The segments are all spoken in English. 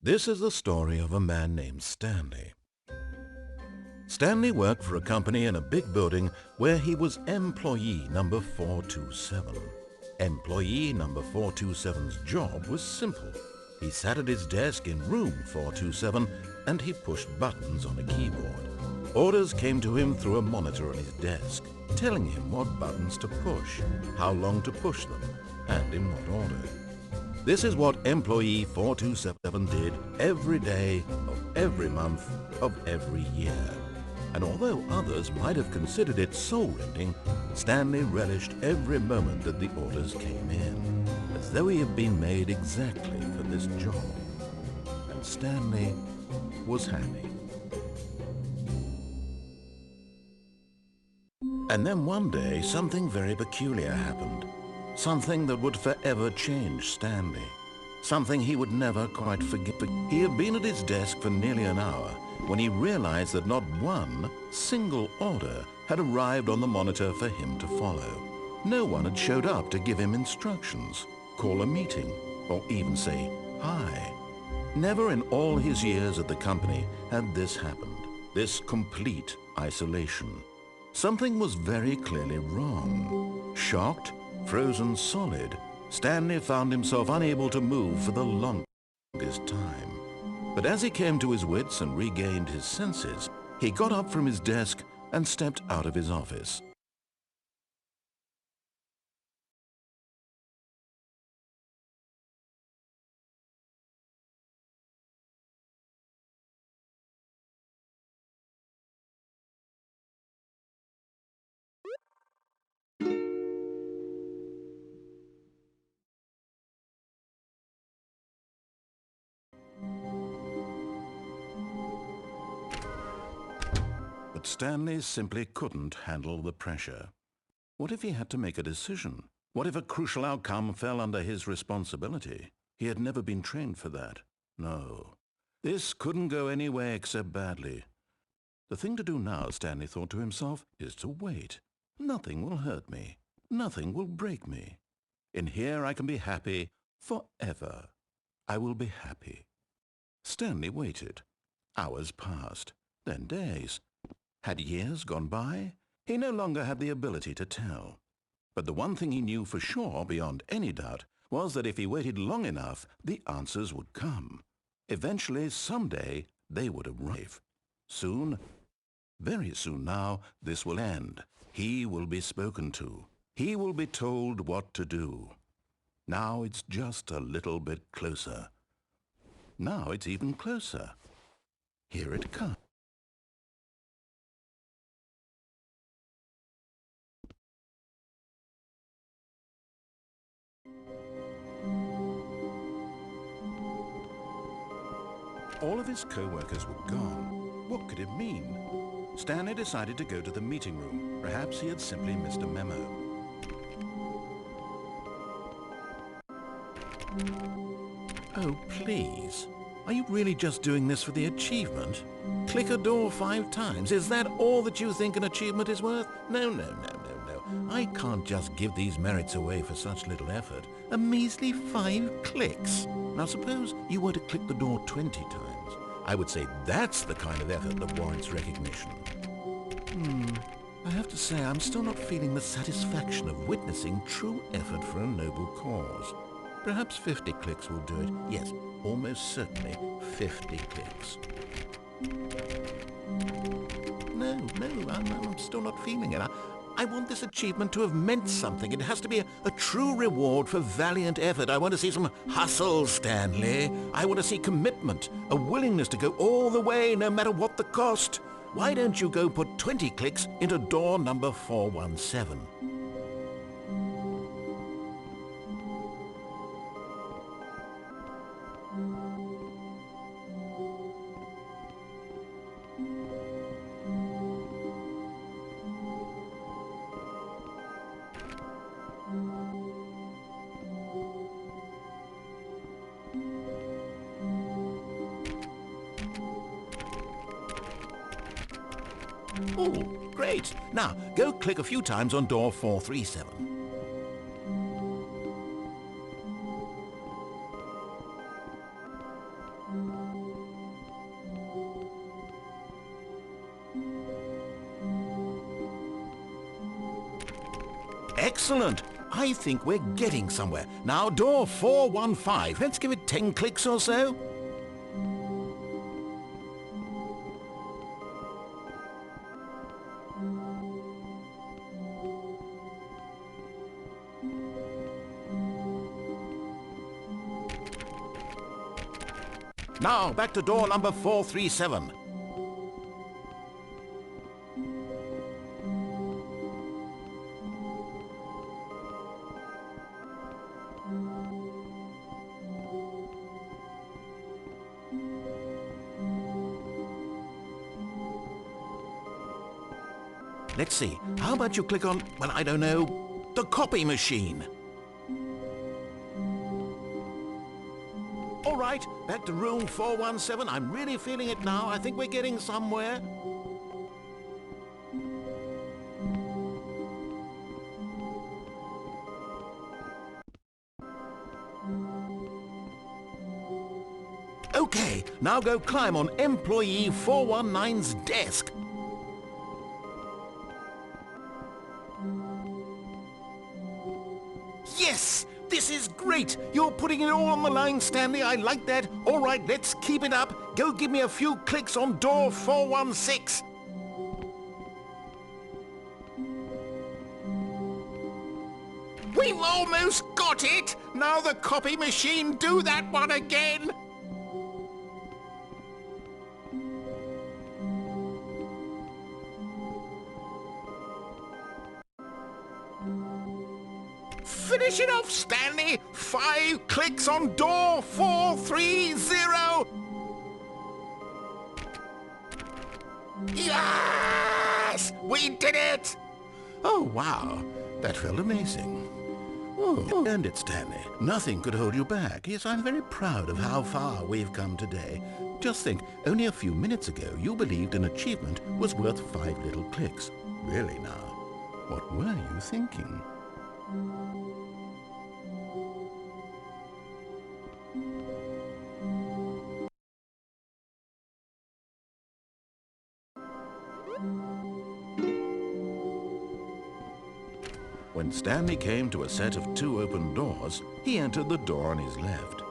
This is the story of a man named Stanley. Stanley worked for a company in a big building where he was employee number 427. Employee number 427's job was simple. He sat at his desk in room 427 and he pushed buttons on a keyboard. Orders came to him through a monitor on his desk, telling him what buttons to push, how long to push them, and in what order. This is what employee 427 did every day of every month of every year. And although others might have considered it soul-rending, Stanley relished every moment that the orders came in, as though he had been made exactly for this job. And Stanley was happy. And then one day, something very peculiar happened. Something that would forever change Stanley. Something he would never quite forget. He had been at his desk for nearly an hour when he realized that not one single order had arrived on the monitor for him to follow. No one had showed up to give him instructions, call a meeting, or even say hi. Never in all his years at the company had this happened, this complete isolation. Something was very clearly wrong. Shocked, frozen solid, Stanley found himself unable to move for the longest time. But as he came to his wits and regained his senses, he got up from his desk and stepped out of his office. But Stanley simply couldn't handle the pressure. What if he had to make a decision? What if a crucial outcome fell under his responsibility? He had never been trained for that. No, this couldn't go any way except badly. The thing to do now, Stanley thought to himself, is to wait. Nothing will hurt me. Nothing will break me. In here I can be happy forever. I will be happy. Stanley waited. Hours passed, then days. Had years gone by? He no longer had the ability to tell. But the one thing he knew for sure, beyond any doubt, was that if he waited long enough, the answers would come. Eventually, someday, they would arrive. Soon, very soon now, this will end. He will be spoken to. He will be told what to do. Now it's just a little bit closer. Now it's even closer. Here it comes. All of his co-workers were gone. What could it mean? Stanley decided to go to the meeting room. Perhaps he had simply missed a memo. Oh, please. Are you really just doing this for the achievement? Click a door 5 times. Is that all that you think an achievement is worth? No. I can't just give these merits away for such little effort. A measly 5 clicks. Now suppose you were to click the door 20 times. I would say that's the kind of effort that warrants recognition. I have to say I'm still not feeling the satisfaction of witnessing true effort for a noble cause. Perhaps 50 clicks will do it. Yes, almost certainly 50 clicks. No, I'm still not feeling it. I want this achievement to have meant something. It has to be a true reward for valiant effort. I want to see some hustle, Stanley. I want to see commitment, a willingness to go all the way, no matter what the cost. Why don't you go put 20 clicks into door number 417? Oh, great. Now, go click a few times on door 437. Excellent. I think we're getting somewhere. Now, door 415. Let's give it 10 clicks or so. Now, back to door number 437. Let's see. How about you click on, well, I don't know, the copy machine? All right, back to room 417. I'm really feeling it now. I think we're getting somewhere. Okay, now go climb on employee 419's desk. Yes! This is great! You're putting it all on the line, Stanley. I like that. All right, let's keep it up. Go give me a few clicks on door 416. We've almost got it! Now the copy machine, do that one again! Finish it off, Stanley! 5 clicks on door 430! Yes! We did it! Oh, wow. That felt amazing. Oh, you earned it, Stanley. Nothing could hold you back. Yes, I'm very proud of how far we've come today. Just think, only a few minutes ago, you believed an achievement was worth 5 little clicks. Really now, what were you thinking? When Stanley came to a set of 2 open doors, he entered the door on his left.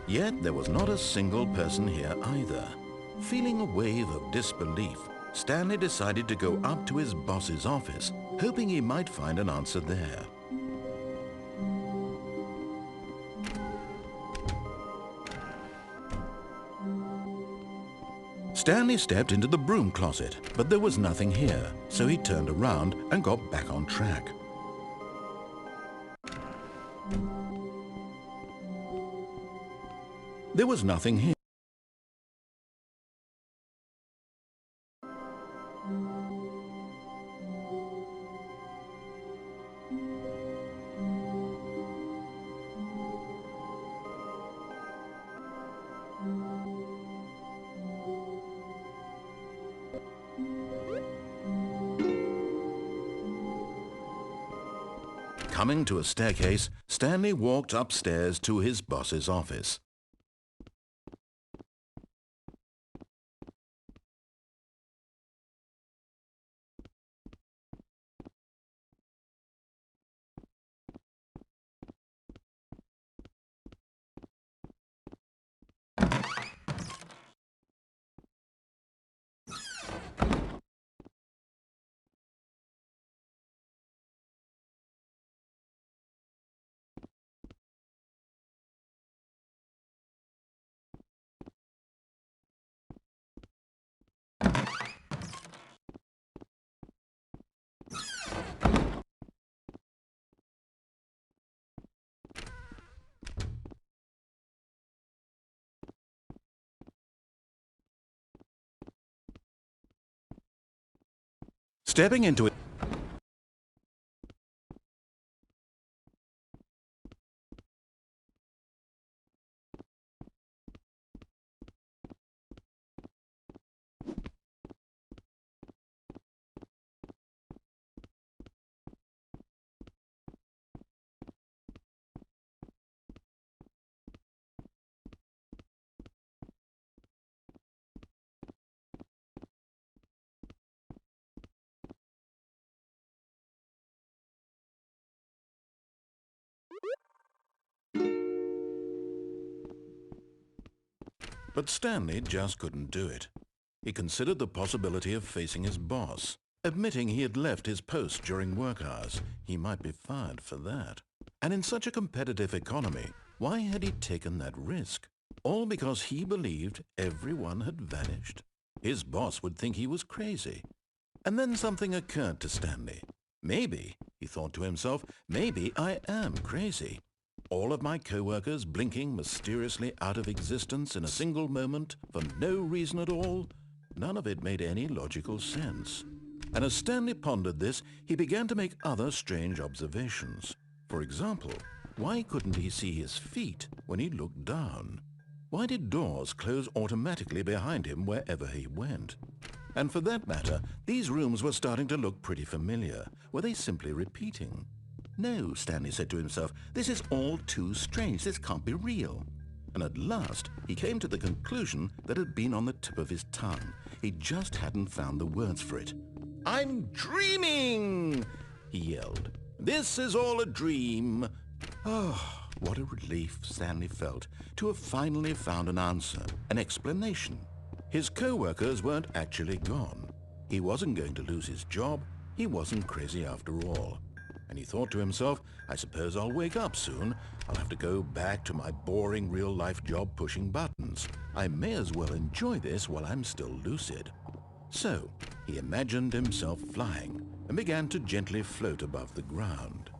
Yet there was not a single person here either. Feeling a wave of disbelief, Stanley decided to go up to his boss's office, hoping he might find an answer there. Stanley stepped into the broom closet, but there was nothing here, so he turned around and got back on track. There was nothing here. Coming to a staircase, Stanley walked upstairs to his boss's office. Stepping into it. But Stanley just couldn't do it. He considered the possibility of facing his boss. Admitting he had left his post during work hours, he might be fired for that. And in such a competitive economy, why had he taken that risk? All because he believed everyone had vanished. His boss would think he was crazy. And then something occurred to Stanley. Maybe, he thought to himself, maybe I am crazy. All of my co-workers blinking mysteriously out of existence in a single moment for no reason at all. None of it made any logical sense. And as Stanley pondered this, he began to make other strange observations. For example, why couldn't he see his feet when he looked down? Why did doors close automatically behind him wherever he went? And for that matter, these rooms were starting to look pretty familiar. Were they simply repeating? No, Stanley said to himself, this is all too strange. This can't be real. And at last, he came to the conclusion that had been on the tip of his tongue. He just hadn't found the words for it. "I'm dreaming!" he yelled. "This is all a dream." Oh, what a relief Stanley felt to have finally found an answer, an explanation. His co-workers weren't actually gone. He wasn't going to lose his job. He wasn't crazy after all. And he thought to himself, I suppose I'll wake up soon. I'll have to go back to my boring real-life job pushing buttons. I may as well enjoy this while I'm still lucid. So, he imagined himself flying and began to gently float above the ground.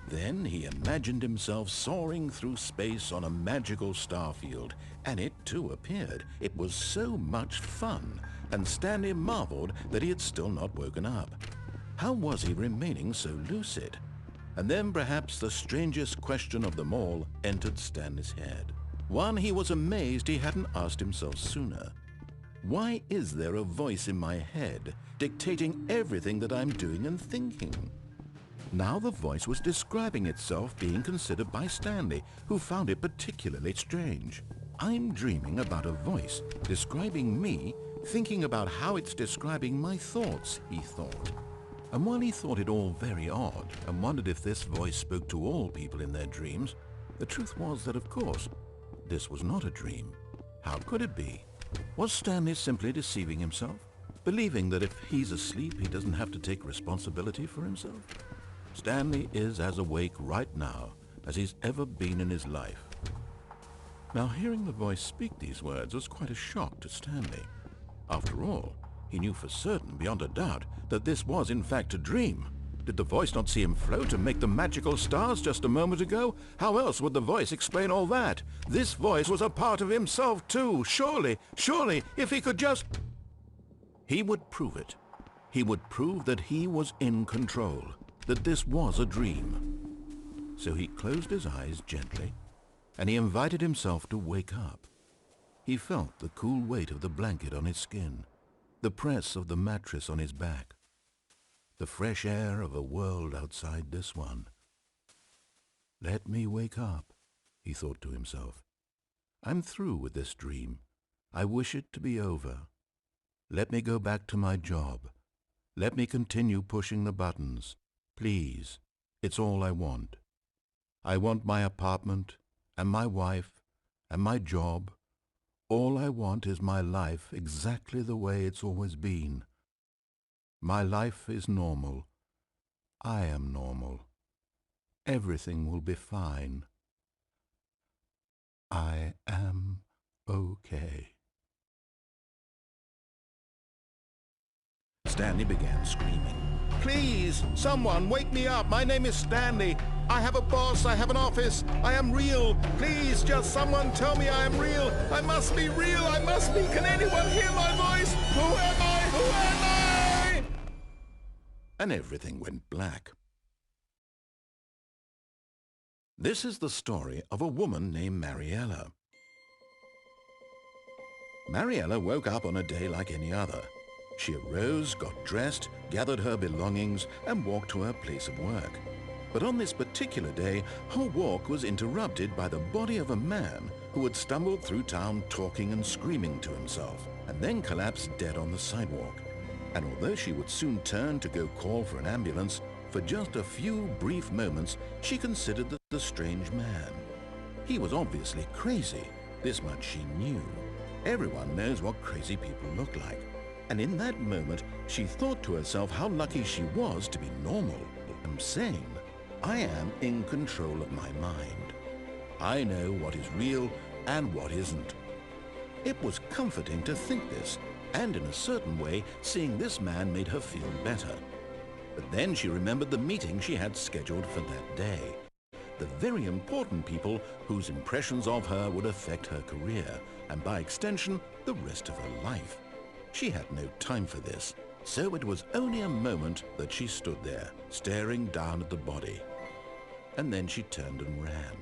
Then he imagined himself soaring through space on a magical starfield, and it too appeared. It was so much fun, and Stanley marveled that he had still not woken up. How was he remaining so lucid? And then perhaps the strangest question of them all entered Stanley's head. One he was amazed he hadn't asked himself sooner. Why is there a voice in my head dictating everything that I'm doing and thinking? Now the voice was describing itself being considered by Stanley, who found it particularly strange. I'm dreaming about a voice describing me, thinking about how it's describing my thoughts, he thought. And while he thought it all very odd and wondered if this voice spoke to all people in their dreams, the truth was that, of course, this was not a dream. How could it be? Was Stanley simply deceiving himself, believing that if he's asleep he doesn't have to take responsibility for himself? Stanley is as awake right now as he's ever been in his life. Now, hearing the voice speak these words was quite a shock to Stanley. After all, he knew for certain, beyond a doubt, that this was in fact a dream. Did the voice not see him float and make the magical stars just a moment ago? How else would the voice explain all that? This voice was a part of himself too. Surely, if he could just... He would prove it. He would prove that he was in control, that this was a dream. So he closed his eyes gently, and he invited himself to wake up. He felt the cool weight of the blanket on his skin, the press of the mattress on his back, the fresh air of a world outside this one. Let me wake up, he thought to himself. I'm through with this dream. I wish it to be over. Let me go back to my job. Let me continue pushing the buttons. Please, it's all I want. I want my apartment and my wife and my job. All I want is my life exactly the way it's always been. My life is normal. I am normal. Everything will be fine. I am okay. Stanley began screaming. Please, someone, wake me up. My name is Stanley. I have a boss. I have an office. I am real. Please, just someone tell me I am real. I must be real. I must be. Can anyone hear my voice? Who am I? Who am I? And everything went black. This is the story of a woman named Mariella. Mariella woke up on a day like any other. She arose, got dressed, gathered her belongings, and walked to her place of work. But on this particular day, her walk was interrupted by the body of a man who had stumbled through town talking and screaming to himself, and then collapsed dead on the sidewalk. And although she would soon turn to go call for an ambulance, for just a few brief moments she considered the strange man. He was obviously crazy. This much she knew. Everyone knows what crazy people look like. And in that moment, she thought to herself how lucky she was to be normal. I'm sane. I am in control of my mind. I know what is real and what isn't. It was comforting to think this, and in a certain way, seeing this man made her feel better. But then she remembered the meeting she had scheduled for that day. The very important people whose impressions of her would affect her career, and by extension, the rest of her life. She had no time for this, so it was only a moment that she stood there, staring down at the body. And then she turned and ran.